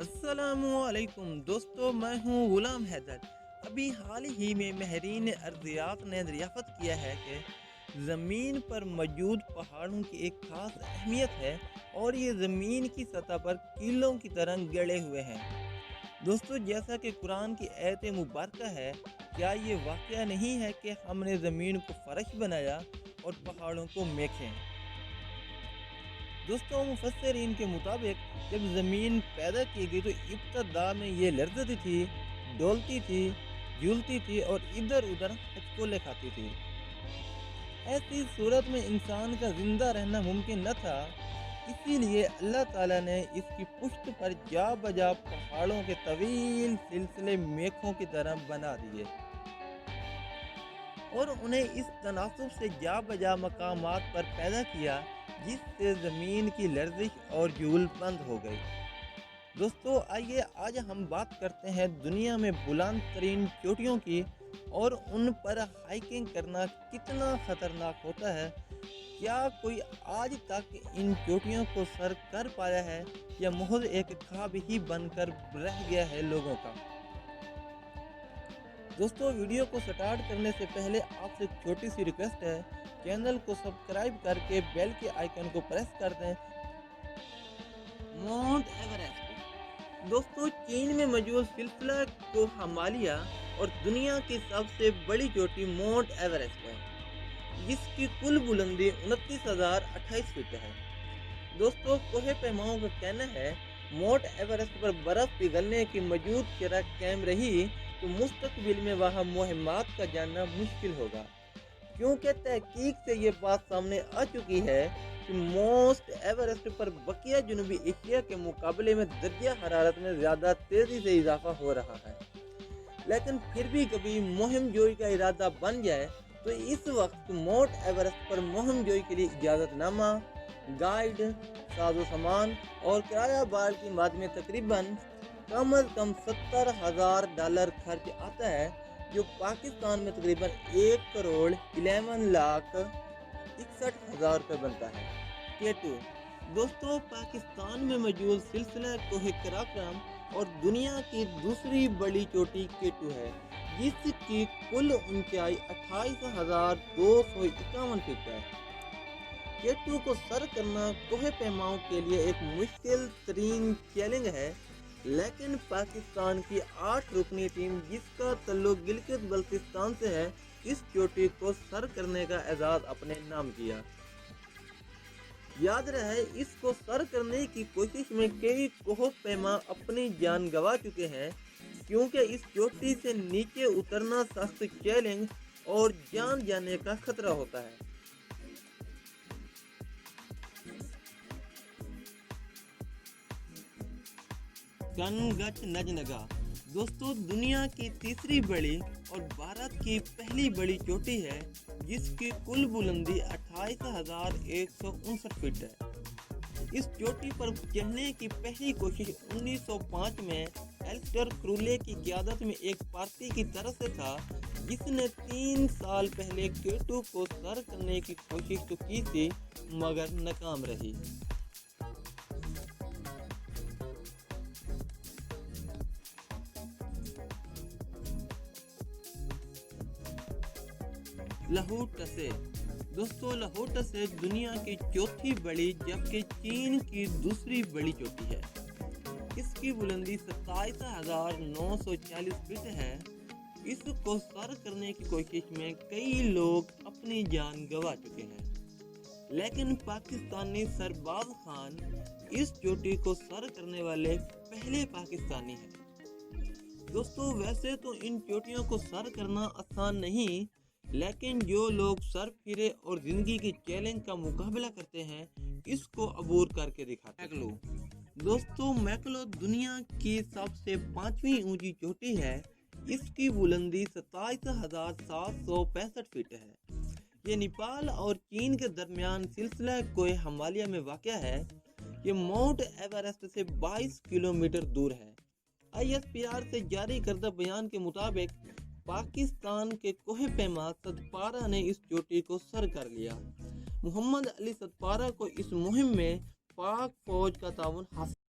السلام علیکم دوستو، میں ہوں غلام حیدر۔ ابھی حال ہی میں ماہرین ارضیات نے دریافت کیا ہے کہ زمین پر موجود پہاڑوں کی ایک خاص اہمیت ہے اور یہ زمین کی سطح پر کیلوں کی طرح گڑے ہوئے ہیں۔ دوستو، جیسا کہ قرآن کی آیت مبارکہ ہے، کیا یہ واقعہ نہیں ہے کہ ہم نے زمین کو فرش بنایا اور پہاڑوں کو میخیں؟ دوستوں، مفسرین کے مطابق جب زمین پیدا کی گئی تو ابتدا میں یہ لرزتی تھی، ڈولتی تھی، جھولتی تھی اور ادھر ادھر ہچکولے کھاتی تھی۔ ایسی صورت میں انسان کا زندہ رہنا ممکن نہ تھا، اسی لیے اللہ تعالیٰ نے اس کی پشت پر جا بجا پہاڑوں کے طویل سلسلے میخوں کی طرح بنا دیے اور انہیں اس تناسب سے جا بجا مقامات پر پیدا کیا جس سے زمین کی لرزش اور جھول بند ہو گئی۔ دوستو، آئیے آج ہم بات کرتے ہیں دنیا میں بلند ترین چوٹیوں کی اور ان پر ہائیکنگ کرنا کتنا خطرناک ہوتا ہے۔ کیا کوئی آج تک ان چوٹیوں کو سر کر پایا ہے یا محض ایک خواب ہی بن کر رہ گیا ہے لوگوں کا؟ دوستو، ویڈیو کو سٹارٹ کرنے سے پہلے آپ سے ایک چھوٹی سی ریکویسٹ ہے، چینل کو سبسکرائب کر کے بیل کے آئیکن کو پریس کر دیں۔ ماؤنٹ ایورسٹ دوستو، چین میں موجود سلسلہ کو ہمالیہ اور دنیا کی سب سے بڑی چوٹی ماؤنٹ ایورسٹ ہے، جس کی کل بلندی 29,028 فٹ ہے۔ دوستو، کوہ پیماؤں کا کہنا ہے ماؤنٹ ایورسٹ پر برف پگھلنے کی موجود شرح قائم رہی تو مستقبل میں وہاں مہمات کا جاننا مشکل ہوگا، کیونکہ تحقیق سے یہ بات سامنے آ چکی ہے کہ ماؤنٹ ایورسٹ پر بقیہ جنوبی ایشیا کے مقابلے میں درجہ حرارت میں زیادہ تیزی سے اضافہ ہو رہا ہے۔ لیکن پھر بھی کبھی مہم جوئی کا ارادہ بن جائے تو اس وقت ماؤنٹ ایورسٹ پر مہم جوئی کے لیے اجازت نامہ، گائیڈ، ساز و سامان اور کرایہ بار کی مد میں تقریباً کم از کم $70,000 خرچ آتا ہے، جو پاکستان میں تقریباً 1,11,61,000 روپے بنتا ہے۔ K2 دوستو، پاکستان میں موجود سلسلہ کوہ قراقرم اور دنیا کی دوسری بڑی چوٹی K2 ہے، جس کی کل اونچائی 28,251 فٹ ہے۔ K2 کو سر کرنا کوہ پیماؤں کے لیے ایک مشکل ترین چیلنج ہے، لیکن پاکستان کی 8 رکنی ٹیم جس کا تعلق گلگت بلتستان سے ہے، اس چوٹی کو سر کرنے کا اعزاز اپنے نام کیا۔ یاد رہے، اس کو سر کرنے کی کوشش میں کئی کوہ پیما اپنی جان گنوا چکے ہیں، کیونکہ اس چوٹی سے نیچے اترنا سخت چیلنج اور جان جانے کا خطرہ ہوتا ہے۔ کنگچ نجنگا دوستو، دنیا کی تیسری بڑی اور بھارت کی پہلی بڑی چوٹی ہے، جس کی کل بلندی 28,159 فٹ ہے۔ اس چوٹی پر چڑھنے کی پہلی کوشش 1905 میں ایلسٹر کرولے کی قیادت میں ایک پارٹی کی طرف سے تھا، جس نے 3 سال پہلے K2 کو سر کرنے کی کوشش تو کی تھی مگر ناکام رہی۔ لاہور ٹسے دوستو، لاہور ٹسے دنیا کی چوتھی بڑی جبکہ چین کی دوسری بڑی چوٹی ہے۔ اس کی بلندی 27,940 فٹ ہے۔ اس کو سر کرنے کی کوشش میں کئی لوگ اپنی جان گنوا چکے ہیں، لیکن پاکستانی سرباز خان اس چوٹی کو سر کرنے والے پہلے پاکستانی ہیں۔ دوستو، ویسے تو ان چوٹیوں کو سر کرنا آسان نہیں، لیکن جو لوگ سر پھرے اور زندگی کے چیلنج کا مقابلہ کرتے ہیں، اس کو عبور کر کے دکھاتے ہیں۔ دوستو، میکلو دنیا کی سب سے 5ویں اونچی چوٹی ہے۔ اس کی بلندی 27,765 فٹ ہے۔ یہ نیپال اور چین کے درمیان سلسلہ کوہ ہمالیہ میں واقع ہے۔ یہ ماؤنٹ ایورسٹ سے 22 کلومیٹر دور ہے۔ ISPR سے جاری کردہ بیان کے مطابق پاکستان کے کوہ پیما ستپارہ نے اس چوٹی کو سر کر لیا۔ محمد علی ستپارہ کو اس مہم میں پاک فوج کا تعاون حاصل